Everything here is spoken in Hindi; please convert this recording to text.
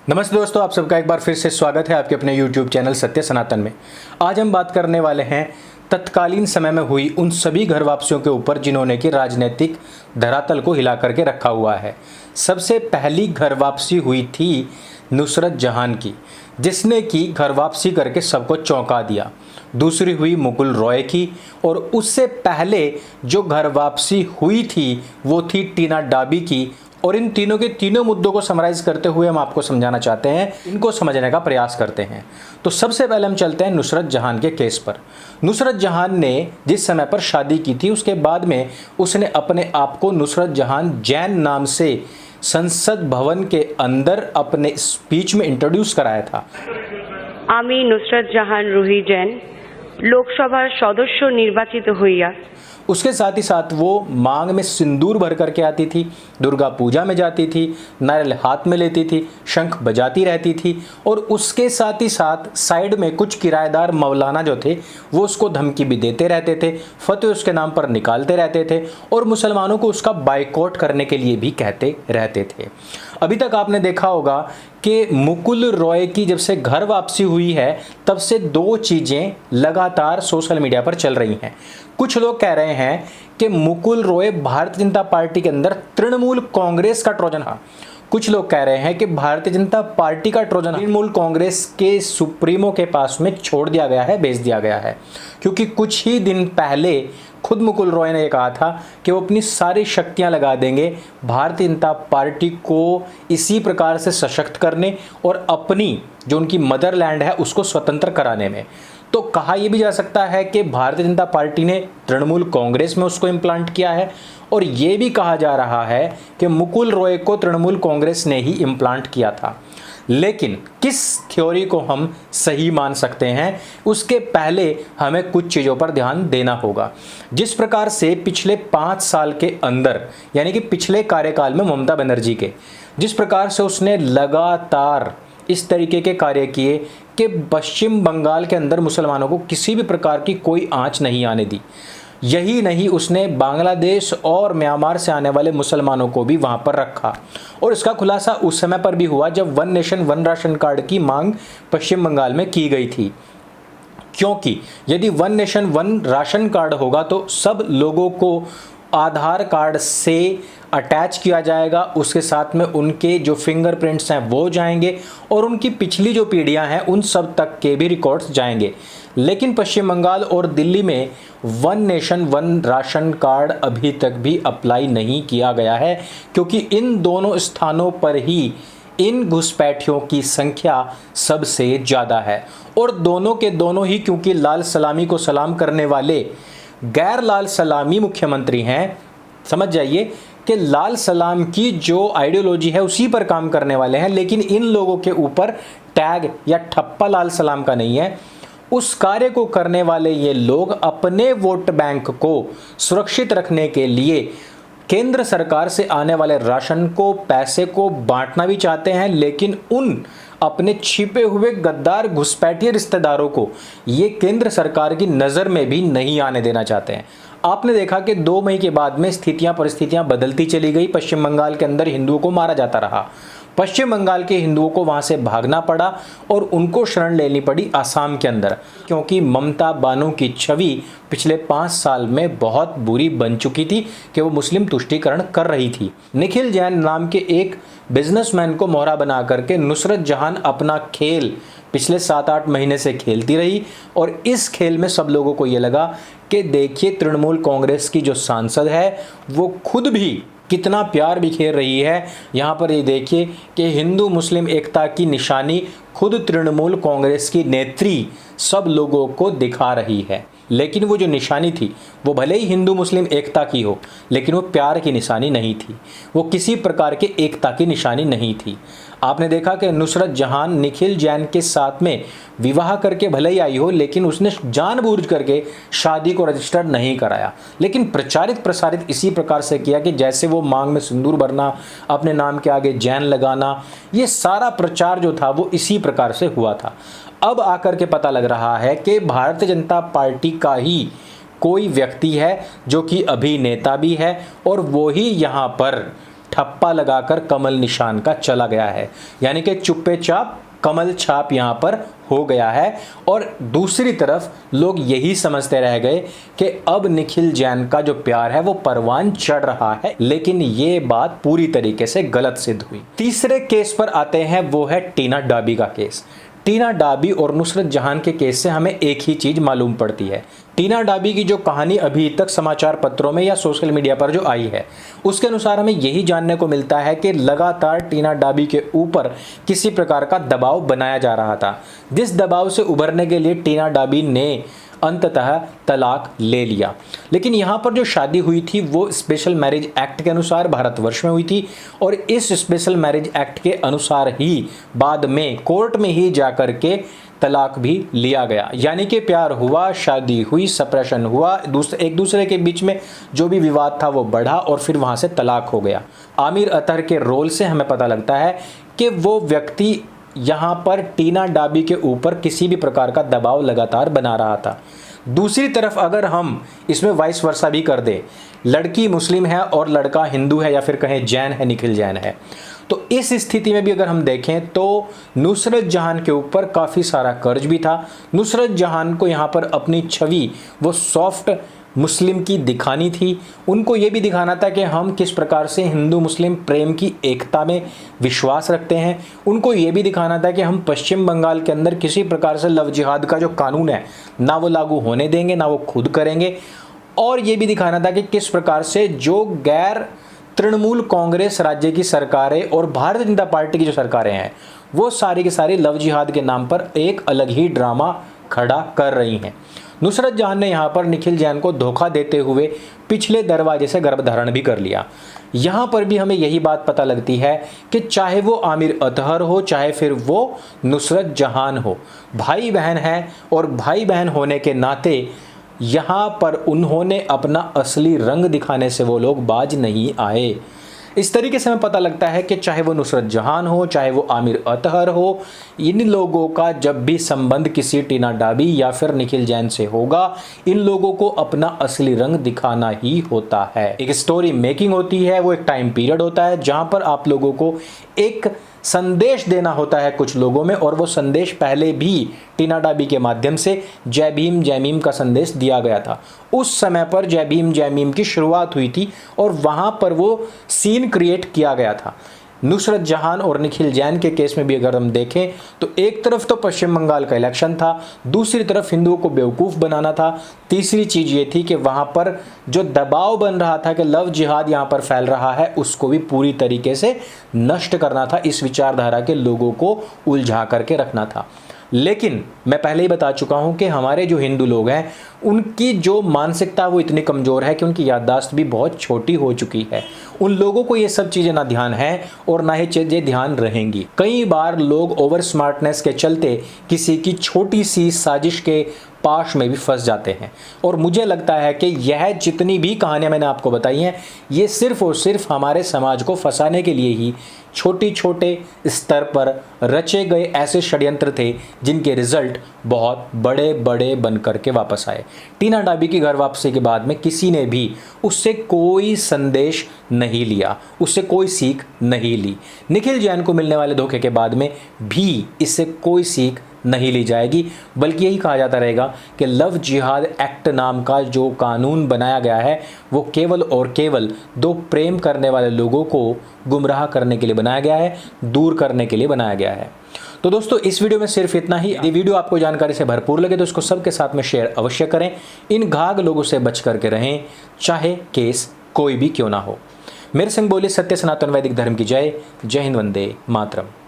नमस्ते दोस्तों, आप सबका एक बार फिर से स्वागत है आपके अपने YouTube चैनल सत्य सनातन में। आज हम बात करने वाले हैं तत्कालीन समय में हुई उन सभी घर वापसियों के ऊपर जिन्होंने कि राजनीतिक धरातल को हिला करके रखा हुआ है। सबसे पहली घर वापसी हुई थी नुसरत जहां की, जिसने की घर वापसी करके सबको चौंका दिया। दूसरी हुई मुकुल रॉय की, और उससे पहले जो घर वापसी हुई थी वो थी टीना डाबी की। और इन तीनों के तीनों मुद्दों को समराइज करते हुए हम आपको समझाना चाहते हैं, इनको समझने का प्रयास करते हैं। तो सबसे पहले हम चलते हैं नुसरत जहां के केस पर। नुसरत जहां ने जिस समय पर शादी की थी, उसके बाद में उसने अपने आप को नुसरत जहां जैन नाम से संसद भवन के अंदर अपने स्पीच में इंट्रोड्यूस कराया था। आमी नुसरत जहां रूही जैन लोकसभा सदस्य निर्वाचित हইয়া। उसके साथ ही साथ वो मांग में सिंदूर भर करके आती थी, दुर्गा पूजा में जाती थी, नारियल हाथ में लेती थी, शंख बजाती रहती थी, और उसके साथ ही साथ साइड में कुछ किराएदार मौलाना जो थे वो उसको धमकी भी देते रहते थे, फतवे उसके नाम पर निकालते रहते थे, और मुसलमानों को उसका बाइकआउट करने के लिए भी कहते रहते थे। अभी तक आपने देखा होगा कि मुकुल रॉय की जब से घर वापसी हुई है तब से दो चीज़ें लगातार सोशल मीडिया पर चल रही हैं। कुछ लोग कह रहे हैं कि मुकुल रॉय भारतीय जनता पार्टी के अंदर तृणमूल कांग्रेस का ट्रोजन है। कुछ लोग कह रहे हैं कि भारतीय जनता पार्टी का ट्रोजन तृणमूल कांग्रेस के सुप्रीमो के पास में छोड़ दिया गया है, भेज दिया गया है। क्योंकि कुछ ही दिन पहले खुद मुकुल रॉय ने कहा था कि वो अपनी सारी शक्तियां लगा देंगे भारतीय जनता पार्टी को इसी प्रकार से सशक्त करने और अपनी जो उनकी मदरलैंड है उसको स्वतंत्र कराने में। तो कहा यह भी जा सकता है कि भारतीय जनता पार्टी ने तृणमूल कांग्रेस में उसको इम्प्लांट किया है, और ये भी कहा जा रहा है कि मुकुल रॉय को तृणमूल कांग्रेस ने ही इम्प्लांट किया था। लेकिन किस थ्योरी को हम सही मान सकते हैं, उसके पहले हमें कुछ चीज़ों पर ध्यान देना होगा। जिस प्रकार से पिछले 5 साल के अंदर, यानी कि पिछले कार्यकाल में ममता बनर्जी के, जिस प्रकार से उसने लगातार इस तरीके के कार्य किए कि पश्चिम बंगाल के अंदर मुसलमानों को किसी भी प्रकार की कोई आंच नहीं आने दी। यही नहीं, उसने बांग्लादेश और म्यांमार से आने वाले मुसलमानों को भी वहां पर रखा, और इसका खुलासा उस समय पर भी हुआ जब one nation one ration card की मांग पश्चिम बंगाल में की गई थी। क्योंकि यदि one nation one ration card होगा तो सब लोगों को आधार कार्ड से अटैच किया जाएगा, उसके साथ में उनके जो फिंगरप्रिंट्स हैं वो जाएंगे, और उनकी पिछली जो पीढ़ियां हैं उन सब तक के भी रिकॉर्ड्स जाएंगे। लेकिन पश्चिम बंगाल और दिल्ली में one nation one ration card अभी तक भी अप्लाई नहीं किया गया है, क्योंकि इन दोनों स्थानों पर ही इन घुसपैठियों की संख्या सबसे ज़्यादा है। और दोनों के दोनों ही क्योंकि लाल सलामी को सलाम करने वाले गैर लाल सलामी मुख्यमंत्री हैं, समझ जाइए कि लाल सलाम की जो आइडियोलॉजी है उसी पर काम करने वाले हैं, लेकिन इन लोगों के ऊपर टैग या ठप्पा लाल सलाम का नहीं है। उस कार्य को करने वाले ये लोग अपने वोट बैंक को सुरक्षित रखने के लिए केंद्र सरकार से आने वाले राशन को, पैसे को बांटना भी चाहते हैं, लेकिन उन अपने छिपे हुए गद्दार घुसपैठिए रिश्तेदारों को ये केंद्र सरकार की नज़र में भी नहीं आने देना चाहते हैं। आपने देखा कि 2 मई के बाद में परिस्थितियां बदलती चली गई। पश्चिम बंगाल के अंदर हिंदुओं को मारा जाता रहा, पश्चिम बंगाल के हिंदुओं को वहां से भागना पड़ा और उनको शरण लेनी पड़ी आसाम के अंदर, क्योंकि ममता बानो की छवि पिछले 5 साल में बहुत बुरी बन चुकी थी कि वो मुस्लिम तुष्टीकरण कर रही थी। निखिल जैन नाम के एक बिजनेसमैन को मोहरा बना करके नुसरत जहां अपना खेल पिछले 7-8 महीने से खेलती रही, और इस खेल में सब लोगों को ये लगा कि देखिए तृणमूल कांग्रेस की जो सांसद है वो खुद भी कितना प्यार बिखेर रही है। यहाँ पर ये देखिए कि हिंदू मुस्लिम एकता की निशानी खुद तृणमूल कांग्रेस की नेत्री सब लोगों को दिखा रही है। लेकिन वो जो निशानी थी वो भले ही हिंदू मुस्लिम एकता की हो, लेकिन वो प्यार की निशानी नहीं थी, वो किसी प्रकार के एकता की निशानी नहीं थी। आपने देखा कि नुसरत जहां निखिल जैन के साथ में विवाह करके भले ही आई हो, लेकिन उसने जानबूझ करके शादी को रजिस्टर नहीं कराया, लेकिन प्रचारित प्रसारित इसी प्रकार से किया कि जैसे वो मांग में सिंदूर भरना, अपने नाम के आगे जैन लगाना, ये सारा प्रचार जो था वो इसी प्रकार से हुआ था। अब आकर के पता लग रहा है कि भारतीय जनता पार्टी का ही कोई व्यक्ति है जो कि अभिनेता भी है, और वो ही यहाँ पर ठप्पा लगाकर कमल निशान का चला गया है, यानी कि चुप्पे चाप कमल छाप यहाँ पर हो गया है। और दूसरी तरफ लोग यही समझते रह गए कि अब निखिल जैन का जो प्यार है वो परवान चढ़ रहा है, लेकिन ये बात पूरी तरीके से गलत सिद्ध हुई। तीसरे केस पर आते हैं, वो है टीना डाबी का केस। टीना डाबी और नुसरत जहां के केस से हमें एक ही चीज मालूम पड़ती है। टीना डाबी की जो कहानी अभी तक समाचार पत्रों में या सोशल मीडिया पर जो आई है, उसके अनुसार हमें यही जानने को मिलता है कि लगातार टीना डाबी के ऊपर किसी प्रकार का दबाव बनाया जा रहा था, जिस दबाव से उभरने के लिए टीना डाबी ने अंततः तलाक ले लिया। लेकिन यहाँ पर जो शादी हुई थी वो स्पेशल मैरिज एक्ट के अनुसार भारतवर्ष में हुई थी, और इस स्पेशल मैरिज एक्ट के अनुसार ही बाद में कोर्ट में ही जाकर के तलाक भी लिया गया। यानी कि प्यार हुआ, शादी हुई, सेपरेशन हुआ, एक दूसरे के बीच में जो भी विवाद था वो बढ़ा और फिर वहाँ से तलाक हो गया। आमिर अतहर के रोल से हमें पता लगता है कि वो व्यक्ति यहाँ पर टीना डाबी के ऊपर किसी भी प्रकार का दबाव लगातार बना रहा था। दूसरी तरफ अगर हम इसमें वाइस वर्सा भी कर दें, लड़की मुस्लिम है और लड़का हिंदू है या फिर कहें जैन है, निखिल जैन है, तो इस स्थिति में भी अगर हम देखें तो नुसरत जहां के ऊपर काफ़ी सारा कर्ज भी था। नुसरत जहां को यहाँ पर अपनी छवि वो सॉफ्ट मुस्लिम की दिखानी थी। उनको ये भी दिखाना था कि हम किस प्रकार से हिंदू मुस्लिम प्रेम की एकता में विश्वास रखते हैं। उनको ये भी दिखाना था कि हम पश्चिम बंगाल के अंदर किसी प्रकार से लव जिहाद का जो कानून है ना वो लागू होने देंगे, ना वो खुद करेंगे। और ये भी दिखाना था कि किस प्रकार से जो गैर तृणमूल कांग्रेस राज्य की सरकारें और भारतीय जनता पार्टी की जो सरकारें हैं वो सारी की सारी लव जिहाद के नाम पर एक अलग ही ड्रामा खड़ा कर रही हैं। नुसरत जहां ने यहाँ पर निखिल जैन को धोखा देते हुए पिछले दरवाजे से गर्भधारण भी कर लिया। यहाँ पर भी हमें यही बात पता लगती है कि चाहे वो आमिर अतहर हो, चाहे फिर वो नुसरत जहां हो, भाई बहन है, और भाई बहन होने के नाते यहाँ पर उन्होंने अपना असली रंग दिखाने से वो लोग बाज नहीं आए। इस तरीके से हमें पता लगता है कि चाहे वो नुसरत जहां हो, चाहे वो आमिर अतहर हो, इन लोगों का जब भी संबंध किसी टीना डाबी या फिर निखिल जैन से होगा, इन लोगों को अपना असली रंग दिखाना ही होता है। एक स्टोरी मेकिंग होती है, वो एक टाइम पीरियड होता है जहां पर आप लोगों को एक संदेश देना होता है कुछ लोगों में, और वो संदेश पहले भी टीना डाबी के माध्यम से जय भीम जय मीम का संदेश दिया गया था। उस समय पर जय भीम जय मीम की शुरुआत हुई थी और वहां पर वो सीन क्रिएट किया गया था। नुसरत जहां और निखिल जैन के केस में भी अगर हम देखें तो एक तरफ तो पश्चिम बंगाल का इलेक्शन था, दूसरी तरफ हिंदुओं को बेवकूफ़ बनाना था, तीसरी चीज़ ये थी कि वहाँ पर जो दबाव बन रहा था कि लव जिहाद यहाँ पर फैल रहा है उसको भी पूरी तरीके से नष्ट करना था, इस विचारधारा के लोगों को उलझा करके रखना था। लेकिन मैं पहले ही बता चुका हूं कि हमारे जो हिंदू लोग हैं उनकी जो मानसिकता वो इतनी कमज़ोर है कि उनकी याददाश्त भी बहुत छोटी हो चुकी है। उन लोगों को ये सब चीज़ें ना ध्यान है और ना ही चीज़ें ध्यान रहेंगी। कई बार लोग ओवर स्मार्टनेस के चलते किसी की छोटी सी साजिश के पाश में भी फंस जाते हैं, और मुझे लगता है कि यह जितनी भी कहानियां मैंने आपको बताई हैं ये सिर्फ और सिर्फ हमारे समाज को फंसाने के लिए ही छोटे छोटे स्तर पर रचे गए ऐसे षड्यंत्र थे जिनके रिजल्ट बहुत बड़े बड़े बन करके वापस आए। टीना डाबी की घर वापसी के बाद में किसी ने भी उससे कोई संदेश नहीं लिया, उससे कोई सीख नहीं ली। निखिल जैन को मिलने वाले धोखे के बाद में भी इससे कोई सीख नहीं ली जाएगी, बल्कि यही कहा जाता रहेगा कि लव जिहाद एक्ट नाम का जो कानून बनाया गया है वो केवल और केवल दो प्रेम करने वाले लोगों को गुमराह करने के लिए बनाया गया है, दूर करने के लिए बनाया गया है। तो दोस्तों इस वीडियो में सिर्फ इतना ही। यदि वीडियो आपको जानकारी से भरपूर लगे तो इसको सबके साथ में शेयर अवश्य करें। इन घाघ लोगों से बच करके रहें, चाहे केस कोई भी क्यों ना हो। मेरे संग बोले सत्य सनातन वैदिक धर्म की जय। जय हिंद, वंदे मातरम।